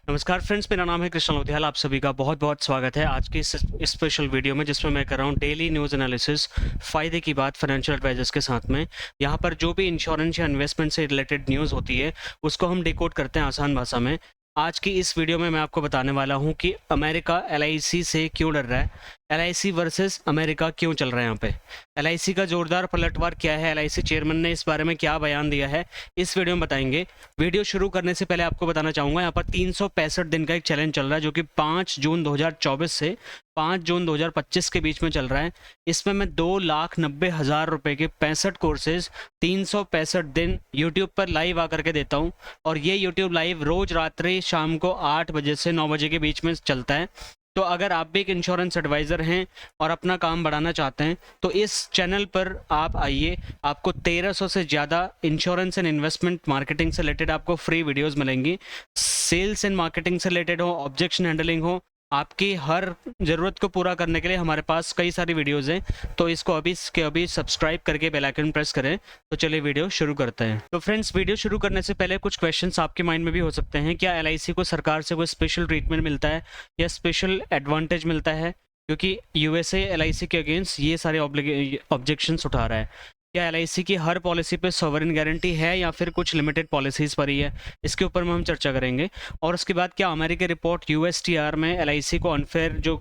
नमस्कार फ्रेंड्स, मेरा नाम है कृष्ण लोधियाल। आप सभी का बहुत बहुत स्वागत है आज की इस स्पेशल वीडियो में, जिसमें मैं कर रहा हूँ डेली न्यूज़ एनालिसिस, फ़ायदे की बात फाइनेंशियल एडवाइजर्स के साथ में। यहाँ पर जो भी इंश्योरेंस या इन्वेस्टमेंट से रिलेटेड न्यूज़ होती है उसको हम डिकोड करते हैं आसान भाषा में। आज की इस वीडियो में मैं आपको बताने वाला हूँ कि अमेरिका एलआईसी से क्यों डर रहा है, एलआईसी वर्सेस अमेरिका क्यों चल रहा है यहाँ पे, एलआईसी का जोरदार पलटवार क्या है, एलआईसी चेयरमैन ने इस बारे में क्या बयान दिया है, इस वीडियो में बताएंगे। वीडियो शुरू करने से पहले आपको बताना चाहूँगा, यहाँ पर 365 दिन का एक चैलेंज चल रहा है जो कि 5 जून 2024 से 5 जून 2025 के बीच में चल रहा है। इसमें मैं 2,90,000 रुपए के 65 कोर्सेज 365 दिन यूट्यूब पर लाइव आकर के देता हूँ, और ये यूट्यूब लाइव रोज रात्रि शाम को 8 बजे से 9 बजे के बीच में चलता है। तो अगर आप भी एक इंश्योरेंस एडवाइज़र हैं और अपना काम बढ़ाना चाहते हैं तो इस चैनल पर आप आइए। आपको 1300 से ज़्यादा इंश्योरेंस एंड इन्वेस्टमेंट मार्केटिंग से रिलेटेड आपको फ्री वीडियोस मिलेंगी। सेल्स एंड मार्केटिंग से रिलेटेड हो, ऑब्जेक्शन हैंडलिंग हो, आपकी हर ज़रूरत को पूरा करने के लिए हमारे पास कई सारी वीडियोज़ हैं। तो इसको अभी सब्सक्राइब करके बेल आइकन प्रेस करें। तो चलिए वीडियो शुरू करते हैं। तो फ्रेंड्स, वीडियो शुरू करने से पहले कुछ क्वेश्चंस आपके माइंड में भी हो सकते हैं। क्या एलआईसी को सरकार से कोई स्पेशल ट्रीटमेंट मिलता है या स्पेशल एडवांटेज मिलता है, क्योंकि यूएसए एलआईसी के अगेंस्ट ये सारे ऑब्जेक्शंस उठा रहा है। क्या एलआईसी की हर पॉलिसी पे सॉवरेन गारंटी है या फिर कुछ लिमिटेड पॉलिसीज़ पर ही है, इसके ऊपर में हम चर्चा करेंगे। और उसके बाद क्या अमेरिकी रिपोर्ट यूएसटीआर में एलआईसी को अनफेयर जो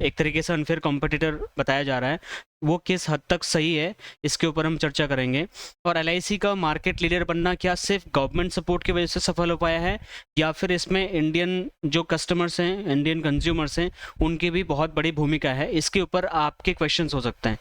एक तरीके से अनफेयर कॉम्पिटिटर बताया जा रहा है वो किस हद तक सही है, इसके ऊपर हम चर्चा करेंगे। और एलआईसी का मार्केट लीडर बनना क्या सिर्फ गवर्नमेंट सपोर्ट की वजह से सफल हो पाया है, या फिर इसमें इंडियन जो कस्टमर्स हैं, इंडियन कंज्यूमर्स हैं, उनकी भी बहुत बड़ी भूमिका है। इसके ऊपर आपके क्वेश्चंस हो सकते हैं।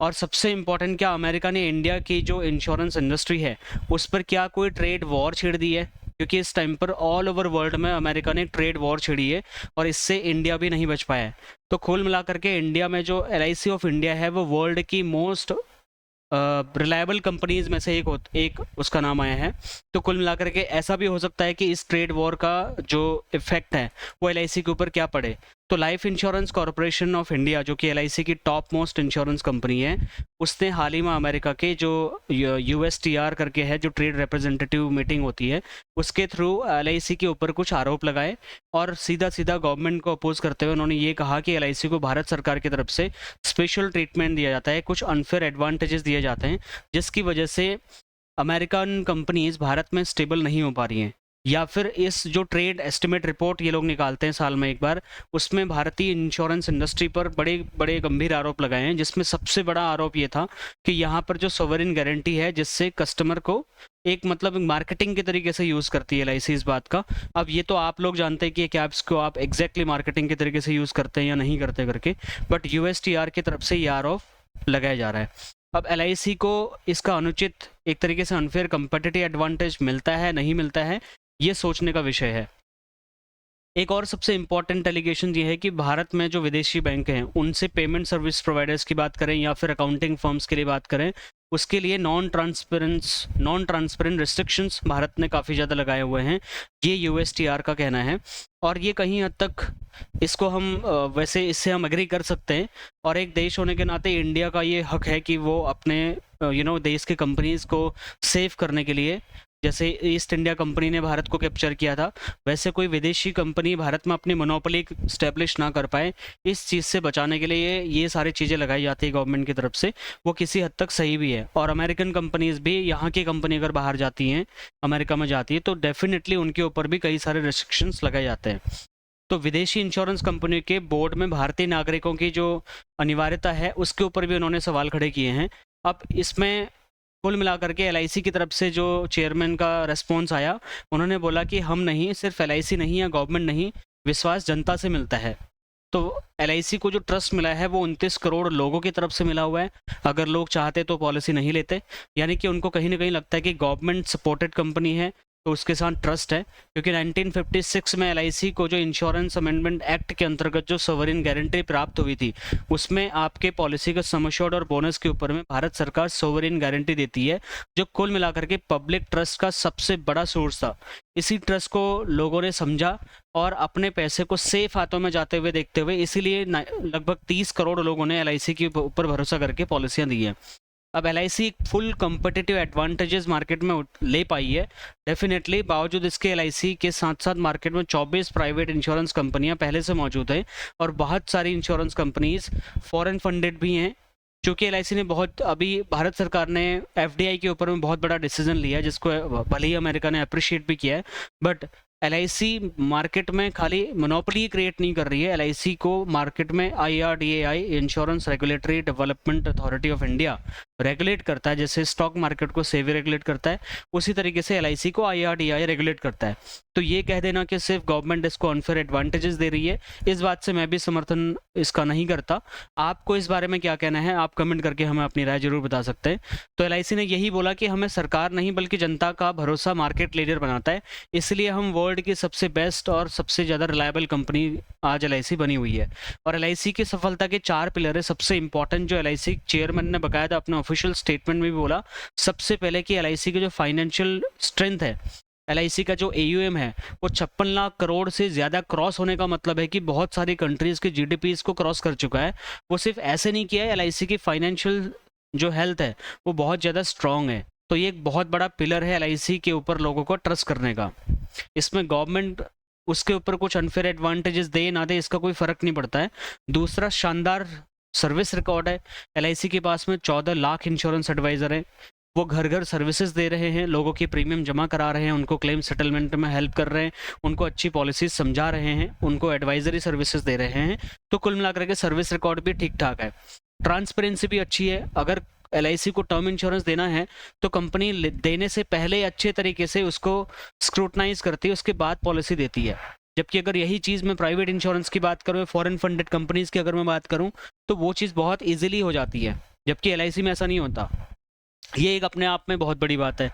और सबसे इम्पोर्टेंट, क्या अमेरिका ने इंडिया की जो इंश्योरेंस इंडस्ट्री है उस पर क्या कोई ट्रेड वॉर छेड़ दी है, क्योंकि इस टाइम पर ऑल ओवर वर्ल्ड में अमेरिका ने ट्रेड वॉर छेड़ी है और इससे इंडिया भी नहीं बच पाया है। तो कुल मिलाकर के इंडिया में जो एलआईसी ऑफ इंडिया है वो वर्ल्ड की मोस्ट रिलायबल कंपनीज में से एक उसका नाम आया है। तो कुल मिलाकर के ऐसा भी हो सकता है कि इस ट्रेड वॉर का जो इफेक्ट है वो एलआईसी के ऊपर क्या पड़े। तो life insurance corporation of India, जो कि एलआईसी की टॉप मोस्ट इंश्योरेंस कंपनी है, उसने हाल ही में अमेरिका के जो यूएसटीआर करके है, जो ट्रेड रिप्रेजेंटेटिव मीटिंग होती है, उसके थ्रू एलआईसी के ऊपर कुछ आरोप लगाए और सीधा सीधा गवर्नमेंट को अपोज करते हुए उन्होंने ये कहा कि एलआईसी को भारत सरकार की तरफ से स्पेशल ट्रीटमेंट दिया जाता है, कुछ अनफेयर एडवांटेजेस दिए जाते हैं, जिसकी वजह से अमेरिकन कंपनीज भारत में स्टेबल नहीं हो पा रही हैं। या फिर इस जो ट्रेड एस्टिमेट रिपोर्ट ये लोग निकालते हैं साल में एक बार, उसमें भारतीय इंश्योरेंस इंडस्ट्री पर बड़े बड़े गंभीर आरोप लगाए हैं, जिसमें सबसे बड़ा आरोप ये था कि यहाँ पर जो सोवरेन गारंटी है, जिससे कस्टमर को एक मतलब मार्केटिंग के तरीके से यूज़ करती है एलआईसी इस बात का। अब ये तो आप लोग जानते हैं कि क्या इसको आप एग्जैक्टली मार्केटिंग के तरीके से यूज़ करते हैं या नहीं करते करके, बट यूएसटीआर की तरफ से ये आरोप लगाया जा रहा है। अब एलआईसी को इसका अनुचित एक तरीके से अनफेयर कंपेटिटिव एडवांटेज मिलता है, नहीं मिलता है, ये सोचने का विषय है। एक और सबसे इम्पॉर्टेंट एलिगेशन ये है कि भारत में जो विदेशी बैंक हैं उनसे पेमेंट सर्विस प्रोवाइडर्स की बात करें या फिर अकाउंटिंग फर्म्स के लिए बात करें, उसके लिए नॉन ट्रांसपेरेंट रिस्ट्रिक्शंस भारत ने काफ़ी ज़्यादा लगाए हुए हैं, ये यूएसटीआर का कहना है। और ये कहीं हद तक इसको हम वैसे इससे हम एग्री कर सकते हैं, और एक देश होने के नाते इंडिया का ये हक है कि वो अपने देश के कंपनीज़ को सेव करने के लिए, जैसे ईस्ट इंडिया कंपनी ने भारत को कैप्चर किया था, वैसे कोई विदेशी कंपनी भारत में अपनी मोनोपोली स्टैब्लिश ना कर पाए, इस चीज़ से बचाने के लिए ये सारी चीज़ें लगाई जाती है गवर्नमेंट की तरफ से। वो किसी हद तक सही भी है। और अमेरिकन कंपनीज भी, यहाँ की कंपनी अगर बाहर जाती हैं, अमेरिका में जाती है, तो डेफिनेटली उनके ऊपर भी कई सारे रिस्ट्रिक्शंस लगाए जाते हैं। तो विदेशी इंश्योरेंस कंपनी के बोर्ड में भारतीय नागरिकों की जो अनिवार्यता है उसके ऊपर भी उन्होंने सवाल खड़े किए हैं। अब इसमें कुल मिलाकर के एलआईसी की तरफ से जो चेयरमैन का रेस्पॉन्स आया, उन्होंने बोला कि हम नहीं, सिर्फ एलआईसी नहीं या गवर्नमेंट नहीं, विश्वास जनता से मिलता है। तो एलआईसी को जो ट्रस्ट मिला है वो 29 करोड़ लोगों की तरफ से मिला हुआ है। अगर लोग चाहते तो पॉलिसी नहीं लेते, यानी कि उनको कहीं ना कहीं लगता है कि गवर्नमेंट सपोर्टेड कंपनी है तो उसके साथ ट्रस्ट है। क्योंकि 1956 में एलआईसी को जो इंश्योरेंस अमेंडमेंट एक्ट के अंतर्गत जो सोवरेन गारंटी प्राप्त हुई थी, उसमें आपके पॉलिसी का सम एश्योर्ड और बोनस के ऊपर में भारत सरकार सोवरेन गारंटी देती है, जो कुल मिलाकर के पब्लिक ट्रस्ट का सबसे बड़ा सोर्स था। इसी ट्रस्ट को लोगों ने समझा और अपने पैसे को सेफ हाथों में जाते हुए देखते हुए, इसीलिए लगभग 30 करोड़ लोगों ने एलआईसी के ऊपर भरोसा करके पॉलिसियां दी हैं। अब LIC full competitive advantages market में ले पाई है डेफिनेटली। बावजूद इसके एलआईसी के साथ साथ मार्केट में 24 प्राइवेट इंश्योरेंस कंपनियां पहले से मौजूद हैं और बहुत सारी इंश्योरेंस कंपनीज फॉरेन फंडेड भी हैं। चूँकि एलआईसी ने बहुत अभी भारत सरकार ने एफडीआई के ऊपर में बहुत बड़ा डिसीजन लिया है, जिसको भले ही अमेरिका ने अप्रिशिएट भी किया है, बट एलआईसी मार्केट में खाली मोनोपोली क्रिएट नहीं कर रही है। एलआईसी को मार्केट में IRDAI, insurance regulatory development authority of India, regulate करता है। जैसे स्टॉक मार्केट को सेबी रेगुलेट करता है, उसी तरीके से एलआईसी को आईआरडीएआई रेगुलेट करता है। तो ये कह देना कि सिर्फ गवर्नमेंट इसको अनफेयर एडवांटेजेस दे रही है, इस बात से मैं भी समर्थन इसका नहीं करता। आपको इस बारे में क्या कहना है, आप कमेंट करके हमें अपनी राय जरूर बता सकते हैं। तो एलआईसी ने यही बोला कि हमें सरकार नहीं बल्कि जनता का भरोसा मार्केट लीडर बनाता है, इसलिए हम वर्ल्ड की सबसे बेस्ट और सबसे ज़्यादा रिलायबल कंपनी आज एलआईसी बनी हुई है। और एलआईसी की सफलता के 4 पिलर है। सबसे इंपॉर्टेंट जो एलआईसी चेयरमैन ने बकायदा अपने ऑफिशियल स्टेटमेंट में भी बोला, सबसे पहले कि एलआईसी की जो फाइनेंशियल स्ट्रेंथ है, एलआईसी का जो एयूएम है वो 56 लाख करोड़ से ज़्यादा क्रॉस होने का मतलब है कि बहुत सारी कंट्रीज़ के जीडीपी को क्रॉस कर चुका है। वो सिर्फ ऐसे नहीं किया है, एलआईसी की फाइनेंशियल जो हेल्थ है वो बहुत ज़्यादा स्ट्रॉन्ग है। तो ये एक बहुत बड़ा पिलर है एलआईसी के ऊपर लोगों को ट्रस्ट करने का। इसमें गवर्नमेंट उसके ऊपर कुछ अनफेयर एडवांटेजेस दे ना दे, इसका कोई फ़र्क नहीं पड़ता है। दूसरा, शानदार सर्विस रिकॉर्ड है। एलआईसी के पास में 14 लाख इंश्योरेंस एडवाइज़र हैं। वो घर घर सर्विसेज दे रहे हैं, लोगों की प्रीमियम जमा करा रहे हैं, उनको क्लेम सेटलमेंट में हेल्प कर रहे हैं, उनको अच्छी पॉलिसीज समझा रहे हैं, उनको एडवाइजरी सर्विसेज दे रहे हैं। तो कुल मिलाकर के सर्विस रिकॉर्ड भी ठीक ठाक है। ट्रांसपेरेंसी भी अच्छी है। अगर एलआईसी को टर्म इंश्योरेंस देना है तो कंपनी देने से पहले अच्छे तरीके से उसको स्क्रूटनाइज करती है, उसके बाद पॉलिसी देती है। जबकि अगर यही चीज़ मैं प्राइवेट इंश्योरेंस की बात करूँ, फॉरेन फंडेड कंपनीज की अगर मैं बात करूँ, तो वो चीज़ बहुत ईजिली हो जाती है, जबकि एलआईसी में ऐसा नहीं होता। ये एक अपने आप में बहुत बड़ी बात है।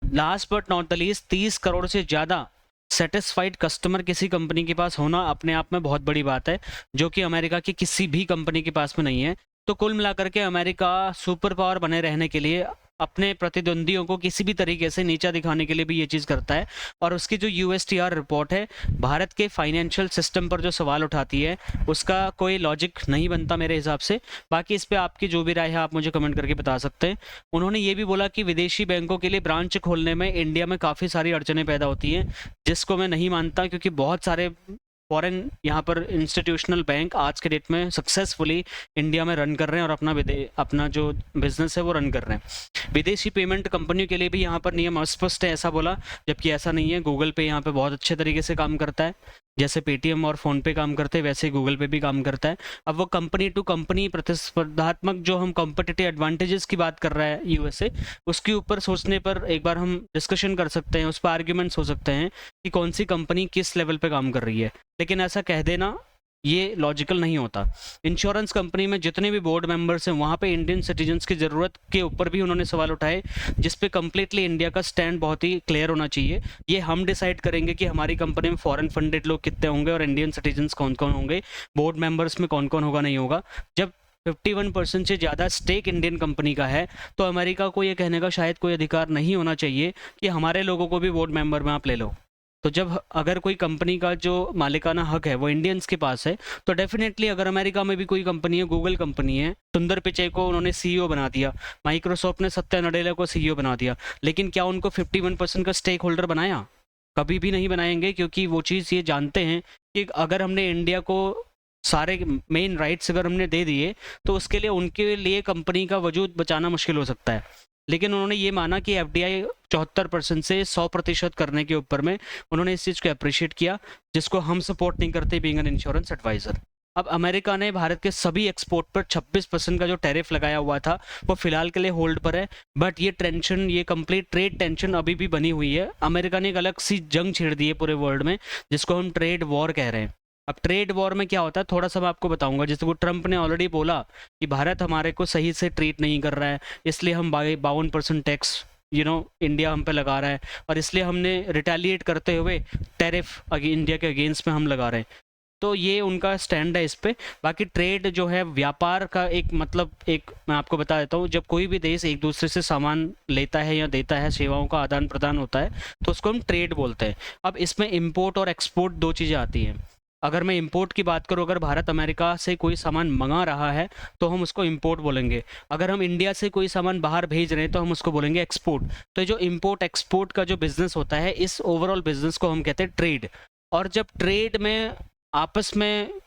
Last but not the least, 30 crore से ज़्यादा सेटिस्फाइड कस्टमर किसी कंपनी के पास होना अपने आप में बहुत बड़ी बात है, जो कि अमेरिका की किसी भी कंपनी के पास में नहीं है। तो कुल मिलाकर के अमेरिका सुपर पावर बने रहने के लिए अपने प्रतिद्वंदियों को किसी भी तरीके से नीचा दिखाने के लिए भी ये चीज़ करता है। और उसकी जो यूएसटीआर रिपोर्ट है, भारत के फाइनेंशियल सिस्टम पर जो सवाल उठाती है, उसका कोई लॉजिक नहीं बनता मेरे हिसाब से। बाकी इस पे आपकी जो भी राय है आप मुझे कमेंट करके बता सकते हैं। उन्होंने ये भी बोला कि विदेशी बैंकों के लिए ब्रांच खोलने में इंडिया में काफ़ी सारी अड़चनें पैदा होती हैं, जिसको मैं नहीं मानता, क्योंकि बहुत सारे फॉरेन यहाँ पर इंस्टीट्यूशनल बैंक आज के डेट में सक्सेसफुली इंडिया में रन कर रहे हैं और अपना जो बिजनेस है वो रन कर रहे हैं। विदेशी पेमेंट कंपनियों के लिए भी यहाँ पर नियम अस्पष्ट है, ऐसा बोला, जबकि ऐसा नहीं है। गूगल पे यहाँ पे बहुत अच्छे तरीके से काम करता है, जैसे पेटीएम और फ़ोनपे काम करते हैं वैसे ही गूगल पे भी काम करता है। अब वो कंपनी टू कंपनी प्रतिस्पर्धात्मक जो हम कॉम्पिटिटिव एडवांटेजेस की बात कर रहा है यूएसए, उसके ऊपर सोचने पर एक बार हम डिस्कशन कर सकते हैं, उस पर आर्ग्यूमेंट्स हो सकते हैं कि कौन सी कंपनी किस लेवल पे काम कर रही है। लेकिन ऐसा कह देना ये लॉजिकल नहीं होता। इंश्योरेंस कंपनी में जितने भी बोर्ड मेंबर्स हैं वहाँ पे इंडियन सिटीजन्स की ज़रूरत के ऊपर भी उन्होंने सवाल उठाए, जिस पे कम्प्लीटली इंडिया का स्टैंड बहुत ही क्लियर होना चाहिए। ये हम डिसाइड करेंगे कि हमारी कंपनी में फॉरेन फंडेड लोग कितने होंगे और इंडियन सिटीजन्स कौन कौन होंगे, बोर्ड मेंबर्स में कौन कौन होगा नहीं होगा। जब 51% से ज़्यादा स्टेक इंडियन कंपनी का है तो अमेरिका को ये कहने का शायद कोई अधिकार नहीं होना चाहिए कि हमारे लोगों को भी बोर्ड मेंबर में आप ले लो। तो जब अगर कोई कंपनी का जो मालिकाना हक है वो इंडियंस के पास है, तो डेफिनेटली अगर अमेरिका में भी कोई कंपनी है, गूगल कंपनी है, सुंदर पिचई को उन्होंने सीईओ बना दिया, माइक्रोसॉफ्ट ने सत्या नडेला को सीईओ बना दिया, लेकिन क्या उनको 51% का स्टेक होल्डर बनाया? कभी भी नहीं बनाएंगे, क्योंकि वो चीज़ ये जानते हैं कि अगर हमने इंडिया को सारे मेन राइट्स अगर हमने दे दिए तो उसके लिए उनके लिए कंपनी का वजूद बचाना मुश्किल हो सकता है। लेकिन उन्होंने ये माना कि एफडीआई 74% से 100% करने के ऊपर में उन्होंने इस चीज़ को अप्रिशिएट किया, जिसको हम सपोर्ट नहीं करते बीइंग एन इंश्योरेंस एडवाइज़र। अब अमेरिका ने भारत के सभी एक्सपोर्ट पर 26% का जो टैरिफ लगाया हुआ था वो फिलहाल के लिए होल्ड पर है, बट ये टेंशन, ये कंप्लीट ट्रेड टेंशन अभी भी बनी हुई है। अमेरिका ने एक अलग सी जंग छेड़ दी है पूरे वर्ल्ड में, जिसको हम ट्रेड वॉर कह रहे हैं। अब ट्रेड वॉर में क्या होता है थोड़ा सा मैं आपको बताऊंगा। जैसे वो ट्रंप ने ऑलरेडी बोला कि भारत हमारे को सही से ट्रीट नहीं कर रहा है, इसलिए हम 52% टैक्स इंडिया हम पे लगा रहा है, और इसलिए हमने रिटेलिएट करते हुए टैरिफ इंडिया के अगेंस्ट में हम लगा रहे हैं। तो ये उनका स्टैंड है इस पे। बाकी ट्रेड जो है व्यापार का एक मैं आपको बता देता हूँ, जब कोई भी देश एक दूसरे से सामान लेता है या देता है, सेवाओं का आदान प्रदान होता है, तो उसको हम ट्रेड बोलते हैं। अब इसमें इम्पोर्ट और एक्सपोर्ट दो चीज़ें आती हैं। अगर मैं इंपोर्ट की बात करूँ, अगर भारत अमेरिका से कोई सामान मंगा रहा है तो हम उसको इंपोर्ट बोलेंगे। अगर हम इंडिया से कोई सामान बाहर भेज रहे हैं तो हम उसको बोलेंगे एक्सपोर्ट। तो जो इंपोर्ट एक्सपोर्ट का जो बिजनेस होता है, इस ओवरऑल बिजनेस को हम कहते हैं ट्रेड। और जब ट्रेड में आपस में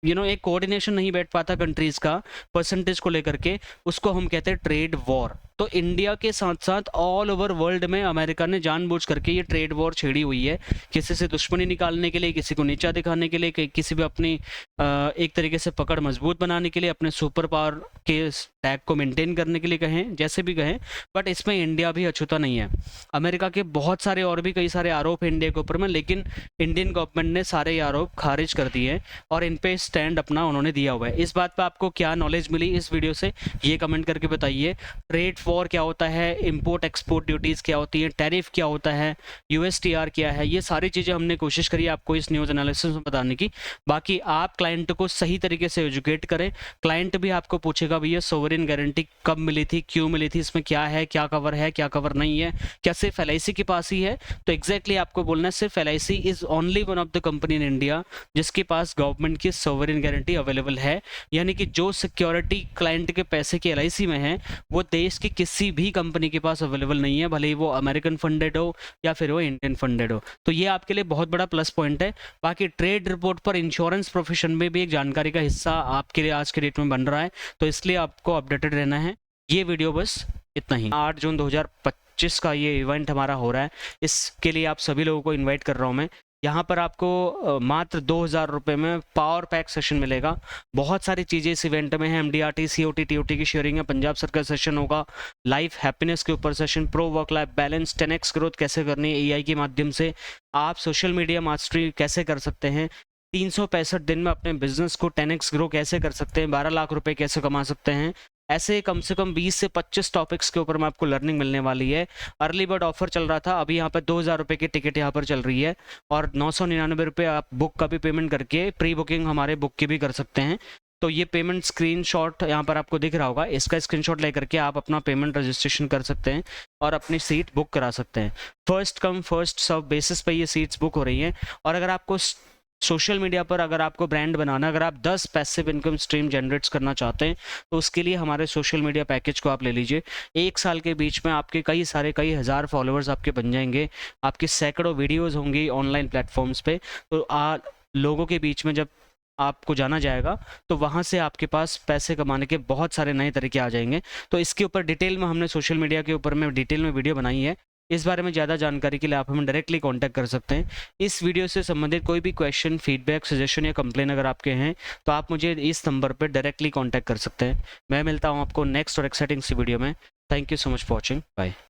एक कोऑर्डिनेशन नहीं बैठ पाता कंट्रीज का परसेंटेज को लेकर के, उसको हम कहते हैं ट्रेड वॉर। तो इंडिया के साथ साथ ऑल ओवर वर्ल्ड में अमेरिका ने जानबूझ करके ये ट्रेड वॉर छेड़ी हुई है, किसी से दुश्मनी निकालने के लिए, किसी को नीचा दिखाने के लिए, किसी भी अपनी एक तरीके से पकड़ मजबूत बनाने के लिए, अपने सुपर पावर के टैग को मेंटेन करने के लिए कहें, जैसे भी कहें। बट इसमें इंडिया भी अछूता नहीं है। अमेरिका के बहुत सारे और भी कई सारे आरोप हैं इंडिया के ऊपर में, लेकिन इंडियन गवर्नमेंट ने सारे आरोप खारिज कर दिए और इन पे स्टैंड अपना उन्होंने दिया हुआ है। इस बात पे आपको क्या नॉलेज मिली इस वीडियो से, ये कमेंट करके बताइए। ट्रेड वॉर क्या होता है, इंपोर्ट एक्सपोर्ट ड्यूटीज़ क्या होती है, टैरिफ क्या होता है, यूएसटीआर क्या है, ये सारी चीज़ें हमने कोशिश करी आपको इस न्यूज़ एनालिसिस में बताने की। बाकी आप क्लाइंट को सही तरीके से एजुकेट करें। क्लाइंट भी आपको पूछेगा भैया सोवरेन गारंटी कब मिली थी, क्यों मिली थी, इसमें क्या है, क्या कवर है, क्या कवर नहीं है, क्या सिर्फ एलआईसी के पास ही है। तो एग्जैक्टली आपको बोलना है सिर्फ LIC is only one of the company in India जिसके पास गवर्नमेंट की सोवरेन गारंटी अवेलेबल है। यानी कि जो सिक्योरिटी क्लाइंट के पैसे की एलआईसी में है वो देश की किसी भी कंपनी के पास अवेलेबल नहीं है, भले ही वो अमेरिकन फंडेड हो या फिर वो इंडियन फंडेड हो। तो ये आपके लिए बहुत बड़ा प्लस पॉइंट है। बाकी ट्रेड रिपोर्ट पर इंश्योरेंस प्रोफेशन में भी एक जानकारी का हिस्सा आपके लिए आज के डेट में बन रहा है, तो इसलिए आपको अपडेटेड रहना है। ये वीडियो बस इतना ही। 8 जून 2025 का ये इवेंट हमारा हो रहा है, इसके लिए आप सभी लोगों को इन्वाइट कर रहा हूँ मैं। यहाँ पर आपको मात्र 2000 रुपये में पावर पैक सेशन मिलेगा। बहुत सारी चीज़ें इस इवेंट में हैं। MDRT, COT, TOT की शेयरिंग है, पंजाब सरकार सेशन होगा, लाइफ हैप्पीनेस के ऊपर session, pro work life balance, 10x growth कैसे करनी है AI के माध्यम से, आप सोशल मीडिया मास्टरी कैसे कर सकते हैं, 365 दिन में अपने बिजनेस को 10x ग्रो कैसे कर सकते हैं, 12 लाख रुपए कैसे कमा सकते हैं। ऐसे कम से कम 20 से 25 टॉपिक्स के ऊपर में आपको लर्निंग मिलने वाली है। अर्ली बर्ड ऑफर चल रहा था, अभी यहाँ पर 2000 रुपये की टिकट यहाँ पर चल रही है और 999 रुपये आप बुक का भी पेमेंट करके प्री बुकिंग हमारे बुक की भी कर सकते हैं। तो ये पेमेंट स्क्रीनशॉट यहाँ पर आपको दिख रहा होगा, इसका स्क्रीनशॉट लेकर के आप अपना पेमेंट रजिस्ट्रेशन कर सकते हैं और अपनी सीट बुक करा सकते हैं। First come first serve basis पे ये सीट्स बुक हो रही हैं। और अगर आपको सोशल मीडिया पर अगर आपको ब्रांड बनाना, अगर आप 10 पैसिव इनकम स्ट्रीम जनरेट्स करना चाहते हैं तो उसके लिए हमारे सोशल मीडिया पैकेज को आप ले लीजिए। 1 साल के बीच में आपके कई हज़ार फॉलोअर्स आपके बन जाएंगे, आपकी सैकड़ों वीडियोस होंगी ऑनलाइन प्लेटफॉर्म्स पे। तो लोगों के बीच में जब आपको जाना जाएगा तो वहाँ से आपके पास पैसे कमाने के बहुत सारे नए तरीके आ जाएंगे। तो इसके ऊपर डिटेल में हमने सोशल मीडिया के ऊपर में डिटेल में वीडियो बनाई है। इस बारे में ज़्यादा जानकारी के लिए आप हमें डायरेक्टली कांटेक्ट कर सकते हैं। इस वीडियो से संबंधित कोई भी क्वेश्चन, फीडबैक, सजेशन या कंप्लेन अगर आपके हैं तो आप मुझे इस नंबर पर डायरेक्टली कांटेक्ट कर सकते हैं। मैं मिलता हूं आपको नेक्स्ट और एक्साइटिंग सी वीडियो में। Thank you so much for watching. Bye.